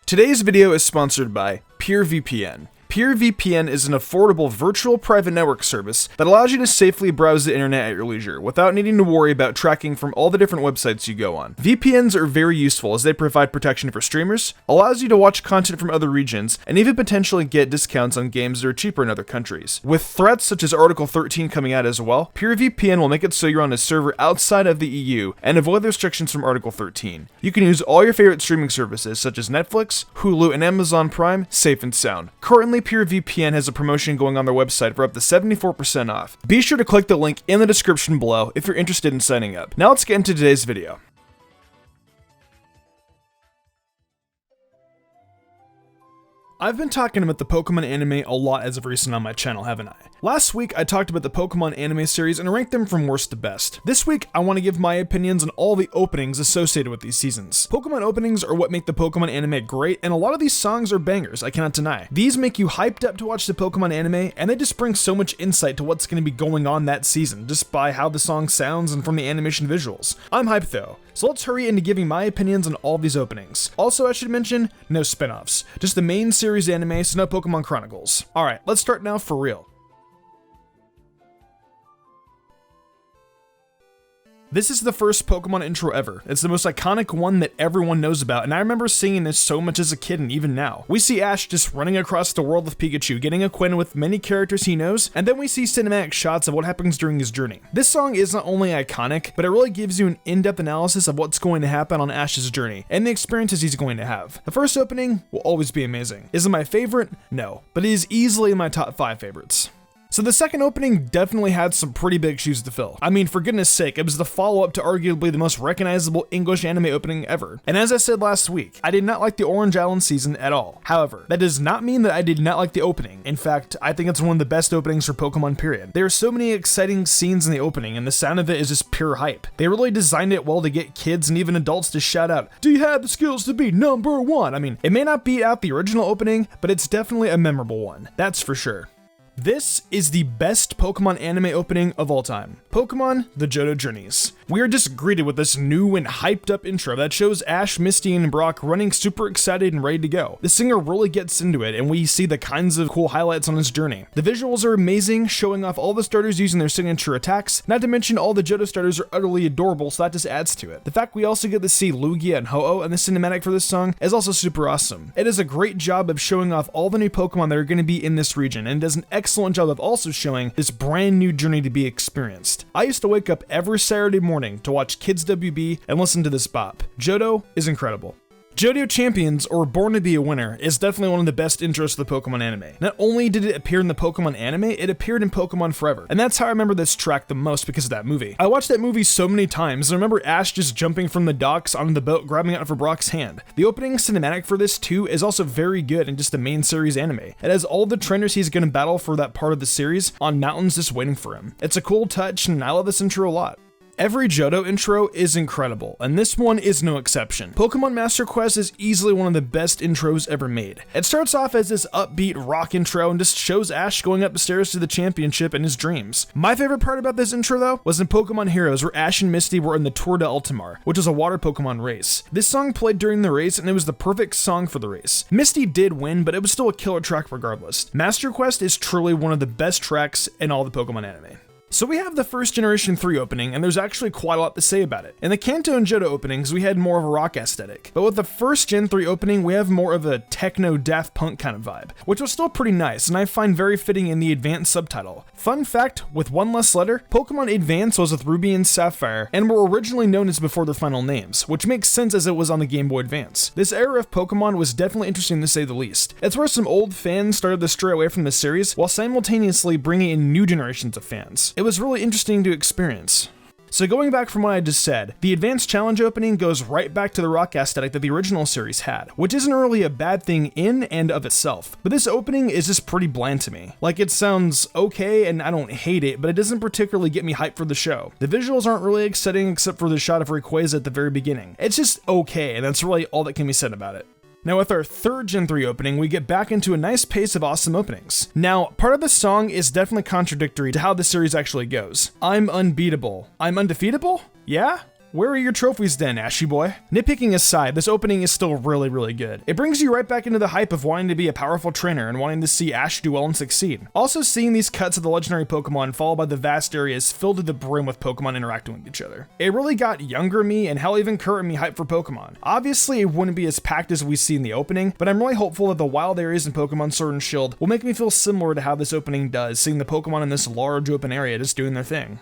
Today's video is sponsored by PureVPN. PureVPN is an affordable virtual private network service that allows you to safely browse the internet at your leisure without needing to worry about tracking from all the different websites you go on. VPNs are very useful as they provide protection for streamers, allows you to watch content from other regions, and even potentially get discounts on games that are cheaper in other countries. With threats such as Article 13 coming out as well, PureVPN will make it so you're on a server outside of the EU and avoid the restrictions from Article 13. You can use all your favorite streaming services such as Netflix, Hulu, and Amazon Prime safe and sound. Currently, PureVPN has a promotion going on their website for up to 74% off. Be sure to click the link in the description below if you're interested in signing up. Now let's get into today's video. I've been talking about the Pokemon anime a lot as of recent on my channel, haven't I? Last week, I talked about the Pokemon anime series and ranked them from worst to best. This week, I want to give my opinions on all the openings associated with these seasons. Pokemon openings are what make the Pokemon anime great, and a lot of these songs are bangers, I cannot deny. These make you hyped up to watch the Pokemon anime, and they just bring so much insight to what's going to be going on that season, just by how the song sounds and from the animation visuals. I'm hyped though, so let's hurry into giving my opinions on all these openings. Also, I should mention, no spin-offs, just the main series anime, so no Pokemon Chronicles. Alright, let's start now for real. This is the first Pokemon intro ever. It's the most iconic one that everyone knows about, and I remember singing this so much as a kid and even now. We see Ash just running across the world with Pikachu, getting acquainted with many characters he knows, and then we see cinematic shots of what happens during his journey. This song is not only iconic, but it really gives you an in-depth analysis of what's going to happen on Ash's journey, and the experiences he's going to have. The first opening will always be amazing. Is it my favorite? No, but it is easily in my top 5 favorites. So the second opening definitely had some pretty big shoes to fill. I mean, for goodness sake, it was the follow-up to arguably the most recognizable English anime opening ever. And as I said last week, I did not like the Orange Island season at all. However, that does not mean that I did not like the opening. In fact, I think it's one of the best openings for Pokemon period. There are so many exciting scenes in the opening, and the sound of it is just pure hype. They really designed it well to get kids and even adults to shout out, "Do you have the skills to be number one?" I mean, it may not beat out the original opening, but it's definitely a memorable one. That's for sure. This is the best Pokemon anime opening of all time. Pokemon, the Johto Journeys. We are just greeted with this new and hyped up intro that shows Ash, Misty, and Brock running super excited and ready to go. The singer really gets into it, and we see the kinds of cool highlights on his journey. The visuals are amazing, showing off all the starters using their signature attacks, not to mention all the Johto starters are utterly adorable, so that just adds to it. The fact we also get to see Lugia and Ho-Oh in the cinematic for this song is also super awesome. It does a great job of showing off all the new Pokemon that are going to be in this region, and does an excellent job of also showing this brand new journey to be experienced. I used to wake up every Saturday morning to watch Kids WB and listen to this bop. Johto is incredible. Johto Champions, or Born to be a Winner, is definitely one of the best intros to the Pokemon anime. Not only did it appear in the Pokemon anime, it appeared in Pokemon Forever. And that's how I remember this track the most because of that movie. I watched that movie so many times, and I remember Ash just jumping from the docks onto the boat, grabbing it for Brock's hand. The opening cinematic for this too is also very good in just the main series anime. It has all the trainers he's gonna battle for that part of the series on mountains just waiting for him. It's a cool touch, and I love this intro a lot. Every Johto intro is incredible, and this one is no exception. Pokemon Master Quest is easily one of the best intros ever made. It starts off as this upbeat rock intro and just shows Ash going up the stairs to the championship in his dreams. My favorite part about this intro though was in Pokemon Heroes, where Ash and Misty were in the Tour de Ultimar, which is a water Pokemon race. This song played during the race, and it was the perfect song for the race. Misty did win, but it was still a killer track regardless. Master Quest is truly one of the best tracks in all the Pokemon anime. So we have the first Generation 3 opening, and there's actually quite a lot to say about it. In the Kanto and Johto openings, we had more of a rock aesthetic, but with the first Gen 3 opening, we have more of a techno Daft Punk kind of vibe, which was still pretty nice, and I find very fitting in the Advance subtitle. Fun fact, with one less letter, Pokemon Advance was with Ruby and Sapphire, and were originally known as before their final names, which makes sense as it was on the Game Boy Advance. This era of Pokemon was definitely interesting to say the least. It's where some old fans started to stray away from the series, while simultaneously bringing in new generations of fans. It was really interesting to experience. So going back from what I just said, the Advanced Challenge opening goes right back to the rock aesthetic that the original series had, which isn't really a bad thing in and of itself, but this opening is just pretty bland to me. Like, it sounds okay and I don't hate it, but it doesn't particularly get me hyped for the show. The visuals aren't really exciting except for the shot of Rayquaza at the very beginning. It's just okay, and that's really all that can be said about it. Now with our third Gen 3 opening, we get back into a nice pace of awesome openings. Now, part of the song is definitely contradictory to how the series actually goes. I'm unbeatable. I'm undefeatable? Yeah? Where are your trophies then, Ashy boy? Nitpicking aside, this opening is still really good. It brings you right back into the hype of wanting to be a powerful trainer and wanting to see Ash do well and succeed. Also seeing these cuts of the legendary Pokemon followed by the vast areas filled to the brim with Pokemon interacting with each other. It really got younger me and hell even current me hyped for Pokemon. Obviously it wouldn't be as packed as we see in the opening, but I'm really hopeful that the wild areas in Pokemon Sword and Shield will make me feel similar to how this opening does, seeing the Pokemon in this large open area just doing their thing.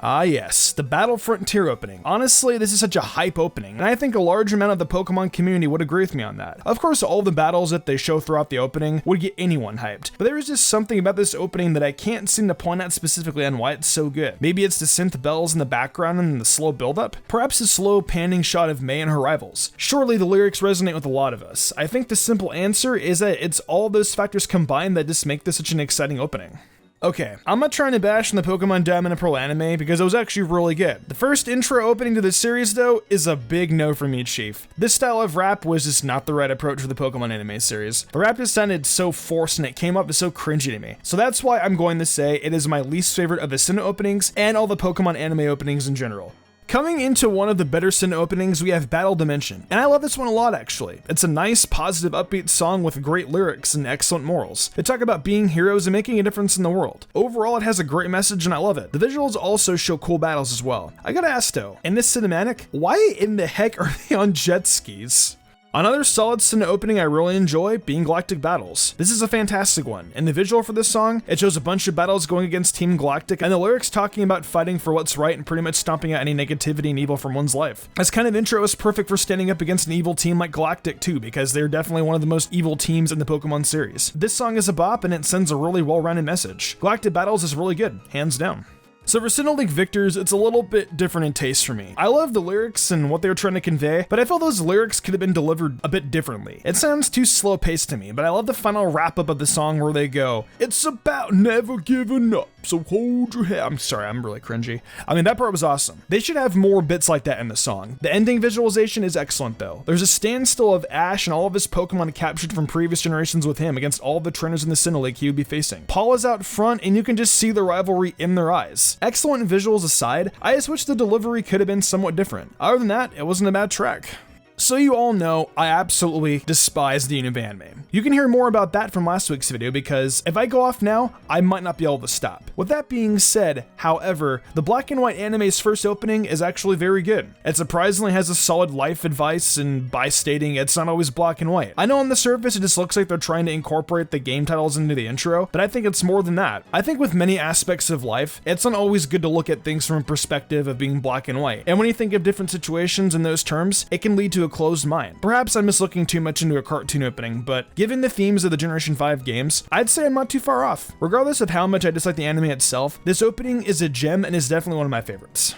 Ah yes, the Battle Frontier opening. Honestly, this is such a hype opening, and I think a large amount of the Pokemon community would agree with me on that. Of course, all the battles that they show throughout the opening would get anyone hyped, but there is just something about this opening that I can't seem to point out specifically on why it's so good. Maybe it's the synth bells in the background and the slow build-up? Perhaps the slow panning shot of May and her rivals. Surely the lyrics resonate with a lot of us. I think the simple answer is that it's all those factors combined that just make this such an exciting opening. Okay, I'm not trying to bash on the Pokemon Diamond and Pearl anime because it was actually really good. The first intro opening to the series though is a big no for me, Chief. This style of rap was just not the right approach for the Pokemon anime series. The rap just sounded so forced and it came off as so cringy to me. So that's why I'm going to say it is my least favorite of the Sinnoh openings and all the Pokemon anime openings in general. Coming into one of the better Sinnoh openings, we have Battle Dimension, and I love this one a lot actually. It's a nice, positive, upbeat song with great lyrics and excellent morals. They talk about being heroes and making a difference in the world. Overall, it has a great message and I love it. The visuals also show cool battles as well. I gotta ask though, in this cinematic, why in the heck are they on jet skis? Another solid Sinnoh opening I really enjoy being Galactic Battles. This is a fantastic one. In the visual for this song, it shows a bunch of battles going against Team Galactic and the lyrics talking about fighting for what's right and pretty much stomping out any negativity and evil from one's life. This kind of intro is perfect for standing up against an evil team like Galactic too, because they're definitely one of the most evil teams in the Pokemon series. This song is a bop and it sends a really well-rounded message. Galactic Battles is really good, hands down. So for Sinnoh League Victors, it's a little bit different in taste for me. I love the lyrics and what they were trying to convey, but I felt those lyrics could have been delivered a bit differently. It sounds too slow-paced to me, but I love the final wrap-up of the song where they go, "It's about never giving up, so hold your head." I'm sorry, I'm really cringy. I mean, that part was awesome. They should have more bits like that in the song. The ending visualization is excellent though. There's a standstill of Ash and all of his Pokemon captured from previous generations with him against all the trainers in the Sinnoh League he would be facing. Paul is out front and you can just see the rivalry in their eyes. Excellent visuals aside, I just wish the delivery could have been somewhat different. Other than that, it wasn't a bad track. So you all know, I absolutely despise the Unova anime. You can hear more about that from last week's video because if I go off now, I might not be able to stop. With that being said, however, the Black and White anime's first opening is actually very good. It surprisingly has a solid life advice and by stating it's not always black and white. I know on the surface it just looks like they're trying to incorporate the game titles into the intro, but I think it's more than that. I think with many aspects of life, it's not always good to look at things from a perspective of being black and white. And when you think of different situations in those terms, it can lead to a closed mind. Perhaps I'm just looking too much into a cartoon opening, but given the themes of the Generation 5 games, I'd say I'm not too far off. Regardless of how much I dislike the anime itself, this opening is a gem and is definitely one of my favorites.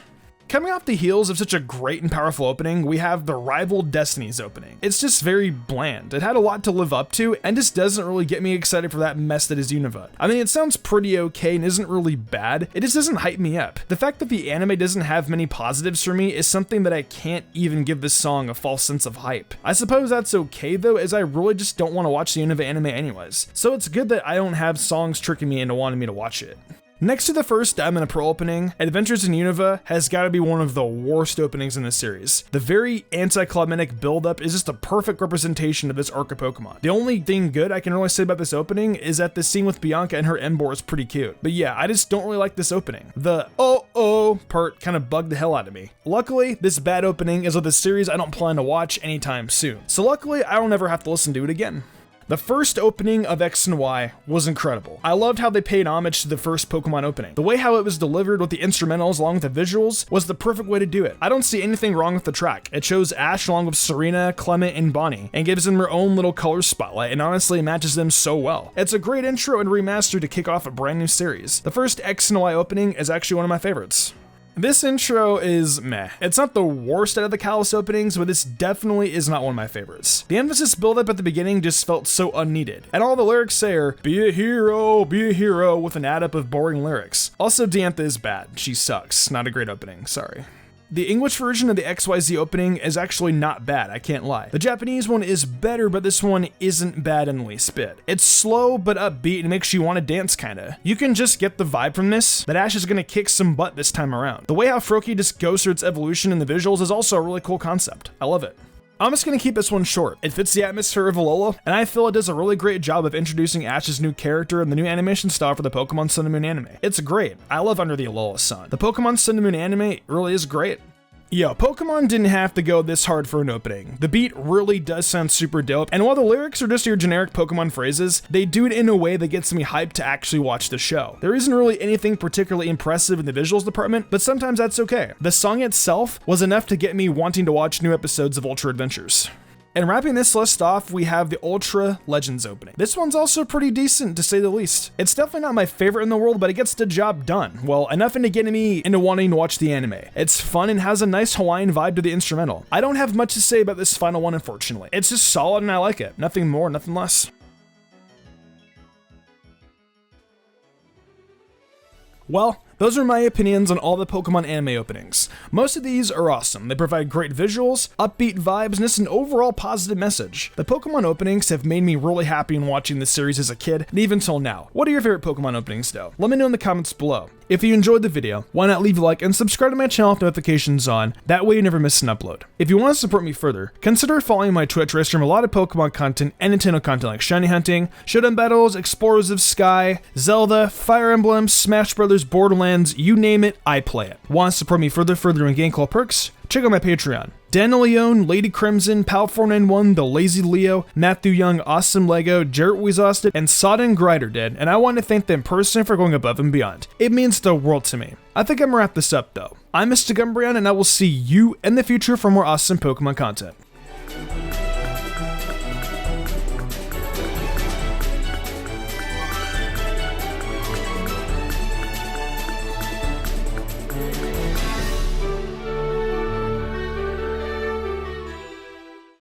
Coming off the heels of such a great and powerful opening, we have the rival DESTINIES opening. It's just very bland. It had a lot to live up to, and just doesn't really get me excited for that mess that is Unova. I mean, it sounds pretty okay and isn't really bad, it just doesn't hype me up. The fact that the anime doesn't have many positives for me is something that I can't even give this song a false sense of hype. I suppose that's okay though, as I really just don't want to watch the Unova anime anyways. So it's good that I don't have songs tricking me into wanting me to watch it. Next to the first Diamond and Pearl opening, Adventures in Unova has got to be one of the worst openings in the series. The very anticlimactic build-up is just a perfect representation of this arc of Pokemon. The only thing good I can really say about this opening is that the scene with Bianca and her Emboar is pretty cute. But yeah, I just don't really like this opening. The oh part kind of bugged the hell out of me. Luckily, this bad opening is of the series I don't plan to watch anytime soon. So luckily, I don't ever have to listen to it again. The first opening of X and Y was incredible. I loved how they paid homage to the first Pokemon opening. The way how it was delivered with the instrumentals along with the visuals was the perfect way to do it. I don't see anything wrong with the track. It shows Ash along with Serena, Clement, and Bonnie, and gives them their own little color spotlight, and honestly matches them so well. It's a great intro and remaster to kick off a brand new series. The first X and Y opening is actually one of my favorites. This intro is meh. It's not the worst out of the Kalos openings, but this definitely is not one of my favorites. The emphasis build-up at the beginning just felt so unneeded, and all the lyrics say are, be a hero, with an add-up of boring lyrics. Also, Diantha is bad. She sucks. Not a great opening, sorry. The English version of the XYZ opening is actually not bad, I can't lie. The Japanese one is better, but this one isn't bad in the least bit. It's slow but upbeat and makes you want to dance kinda. You can just get the vibe from this, that Ash is gonna kick some butt this time around. The way how Froakie just goes through its evolution in the visuals is also a really cool concept. I love it. I'm just gonna keep this one short. It fits the atmosphere of Alola, and I feel it does a really great job of introducing Ash's new character and the new animation style for the Pokemon Sun and Moon anime. It's great. I love Under the Alola Sun. The Pokemon Sun and Moon anime really is great. Yo, Pokemon didn't have to go this hard for an opening. The beat really does sound super dope, and while the lyrics are just your generic Pokemon phrases, they do it in a way that gets me hyped to actually watch the show. There isn't really anything particularly impressive in the visuals department, but sometimes that's okay. The song itself was enough to get me wanting to watch new episodes of Ultra Adventures. And wrapping this list off, we have the Ultra Legends opening. This one's also pretty decent, to say the least. It's definitely not my favorite in the world, but it gets the job done. Well, enough into getting me into wanting to watch the anime. It's fun and has a nice Hawaiian vibe to the instrumental. I don't have much to say about this final one, unfortunately. It's just solid and I like it. Nothing more, nothing less. Well, those are my opinions on all the Pokemon anime openings. Most of these are awesome. They provide great visuals, upbeat vibes, and just an overall positive message. The Pokemon openings have made me really happy in watching this series as a kid, and even till now. What are your favorite Pokemon openings though? Let me know in the comments below. If you enjoyed the video, why not leave a like and subscribe to my channel with notifications on, that way you never miss an upload. If you want to support me further, consider following my Twitch where I stream a lot of Pokemon content and Nintendo content like shiny hunting, showdown battles, Explorers of Sky, Zelda, Fire Emblem, Smash Bros, Borderlands, you name it, I play it. Want to support me further in Game Club perks? Check out my Patreon. Daniel Leone, Lady Crimson, Pal491, The Lazy Leo, Matthew Young, Awesome Lego, Jarrett Weezosted, and Sodden Grider did, and I want to thank them personally for going above and beyond. It means the world to me. I think I'm gonna wrap this up though. I'm Mr. Gumbrian, and I will see you in the future for more awesome Pokemon content.